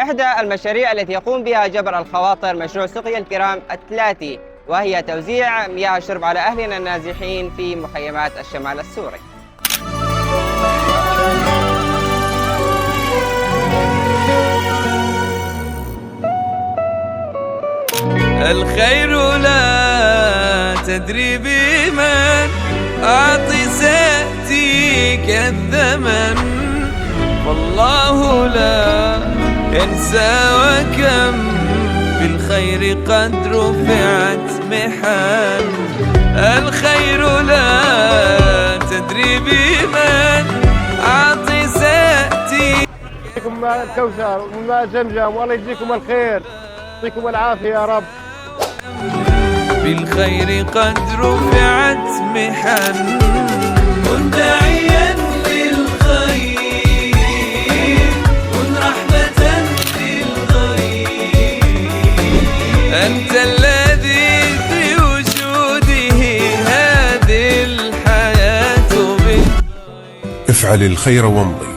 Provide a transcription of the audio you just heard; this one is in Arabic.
إحدى المشاريع التي يقوم بها جبر الخواطر مشروع سقيا الكرام الثلاثي، وهي توزيع مياه الشرب على أهلنا النازحين في مخيمات الشمال السوري. الخير لا تدري بمن أعطي سيأتيك الثمن، والله لا ينسى وكم بالخير قد رفعت محن. الخير لا تدري بمن أعطي سيأتيك. يجزيكم ماء الكوثر وماء زمزم، والله يجزيكم الخير، يعطيكم العافية يا رب. بالخير قد رفعت محن. كن داعيا للخير، كن رحمة للغير، أنت الذي في وجوده هذه الحياة. افعل الخير وامضي